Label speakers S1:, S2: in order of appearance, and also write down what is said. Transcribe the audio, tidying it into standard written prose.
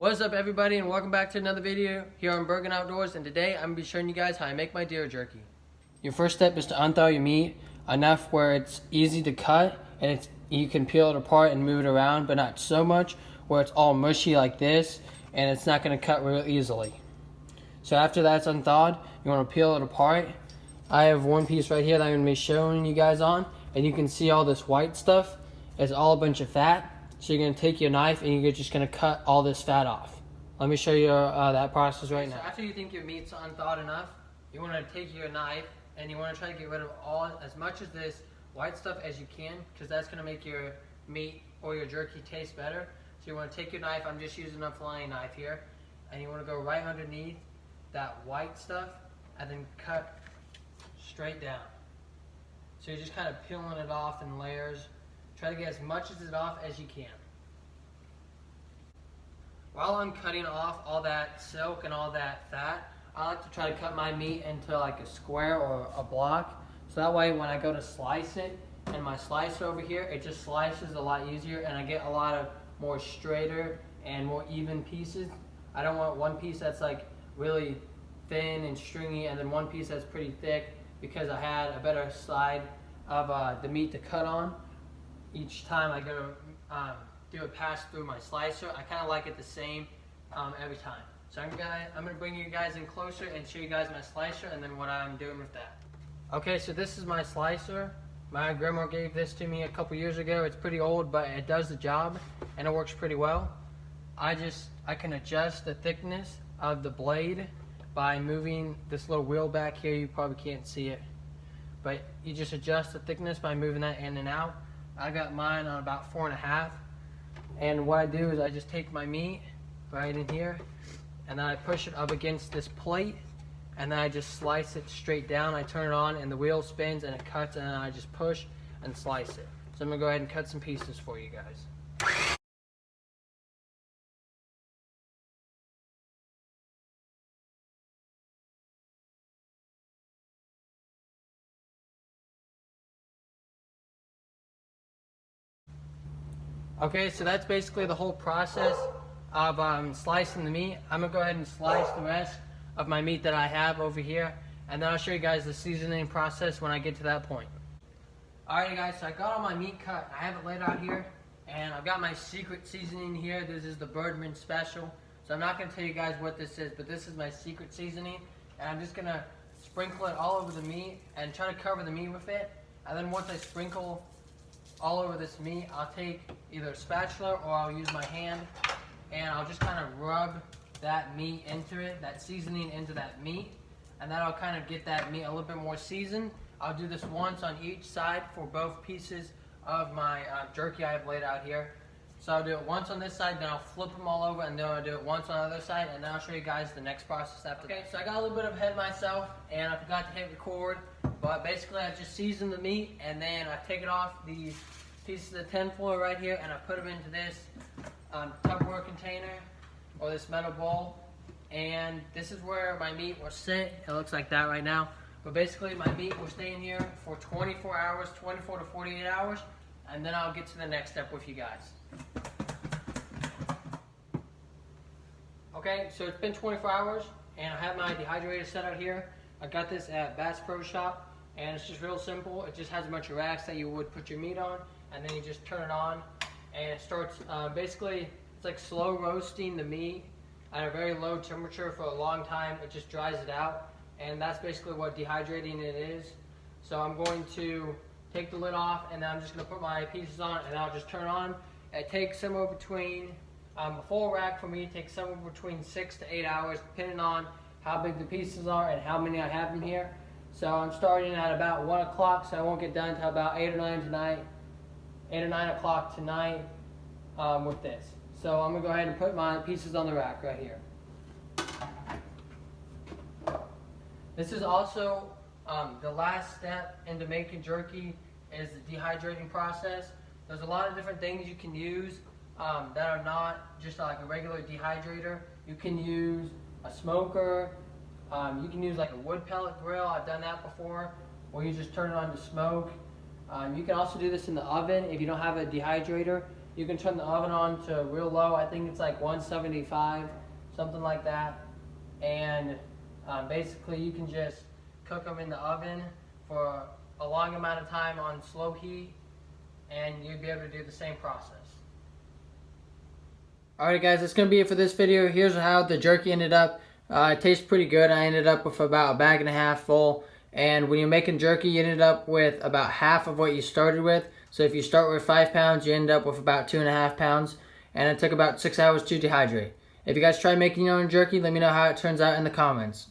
S1: What's up everybody, and welcome back to another video here on Bergen Outdoors, and today I'm going to be showing you guys how I make my deer jerky. Your first step is to unthaw your meat enough where it's easy to cut and you can peel it apart and move it around, but not so much where it's all mushy like this and it's not going to cut real easily. So after that's unthawed, you want to peel it apart. I have one piece right here that I'm going to be showing you guys on, and you can see all this white stuff. It's all a bunch of fat. So you're going to take your knife and you're just going to cut all this fat off. Let me show you that process right now. So after you think your meat's unthawed enough, you want to take your knife and you want to try to get rid of as much of this white stuff as you can, because that's going to make your meat or your jerky taste better. So you want to take your knife, I'm just using a flying knife here, and you want to go right underneath that white stuff and then cut straight down. So you're just kind of peeling it off in layers. Try to get as much of it off as you can. While I'm cutting off all that silk and all that fat, I like to try to cut my meat into like a square or a block. So that way when I go to slice it, and my slicer over here, it just slices a lot easier and I get a lot of more straighter and more even pieces. I don't want one piece that's like really thin and stringy and then one piece that's pretty thick, because I had a better side of the meat to cut on. Each time I go to do a pass through my slicer, I kind of like it the same every time. So I'm gonna bring you guys in closer and show you guys my slicer and then what I'm doing with that. Okay, so this is my slicer. My grandma gave this to me a couple years ago. It's pretty old, but it does the job and it works pretty well. I can adjust the thickness of the blade by moving this little wheel back here. You probably can't see it, but you just adjust the thickness by moving that in and out. I got mine on about 4.5, and what I do is I just take my meat right in here and then I push it up against this plate and then I just slice it straight down. I turn it on and the wheel spins and it cuts, and then I just push and slice it. So I'm gonna go ahead and cut some pieces for you guys. Okay, so that's basically the whole process of slicing the meat. I'm gonna go ahead and slice the rest of my meat that I have over here, and then I'll show you guys the seasoning process when I get to that point. Alright guys, so I got all my meat cut. I have it laid out here, and I've got my secret seasoning here. This is the Birdman Special. So I'm not gonna tell you guys what this is, but this is my secret seasoning, and I'm just gonna sprinkle it all over the meat and try to cover the meat with it. And then once I sprinkle all over this meat, I'll take either a spatula or I'll use my hand, and I'll just kind of rub that meat into it, that seasoning into that meat, and that'll kind of get that meat a little bit more seasoned. I'll do this once on each side for both pieces of my jerky I have laid out here. So I'll do it once on this side, then I'll flip them all over, and then I'll do it once on the other side, and then I'll show you guys the next process after that. Okay, so I got a little bit of head myself, and I forgot to hit record, but basically I just seasoned the meat, and then I take it off these pieces of tin foil right here, and I put them into this Tupperware container or this metal bowl, and this is where my meat will sit. It looks like that right now, but basically my meat will stay in here for 24 hours, 24 to 48 hours, and then I'll get to the next step with you guys. Okay, so it's been 24 hours, and I have my dehydrator set out here. I got this at Bass Pro Shop, and it's just real simple. It just has a bunch of racks that you would put your meat on, and then you just turn it on, and it starts, basically, it's like slow roasting the meat at a very low temperature for a long time. It just dries it out, and that's basically what dehydrating it is. So I'm going to take the lid off, and then I'm just going to put my pieces on, and I'll just turn on. It takes somewhere between, a full rack for me takes somewhere between 6 to 8 hours, depending on how big the pieces are and how many I have in here. So I'm starting at about 1 o'clock, so I won't get done until about 8 or 9 tonight. 8 or 9 o'clock tonight with this. So I'm gonna go ahead and put my pieces on the rack right here. This is also the last step into making jerky, is the dehydrating process. There's a lot of different things you can use that are not just like a regular dehydrator. You can use a smoker. You can use like a wood pellet grill. I've done that before, where you just turn it on to smoke. You can also do this in the oven if you don't have a dehydrator. You can turn the oven on to real low. I think it's like 175, something like that. And basically you can just cook them in the oven for a long amount of time on slow heat, and you'll be able to do the same process. Alright guys, that's going to be it for this video. Here's how the jerky ended up. It tastes pretty good. I ended up with about a bag and a half full. And when you're making jerky, you ended up with about half of what you started with. So if you start with 5 pounds, you end up with about 2.5 pounds. And it took about 6 hours to dehydrate. If you guys try making your own jerky, let me know how it turns out in the comments.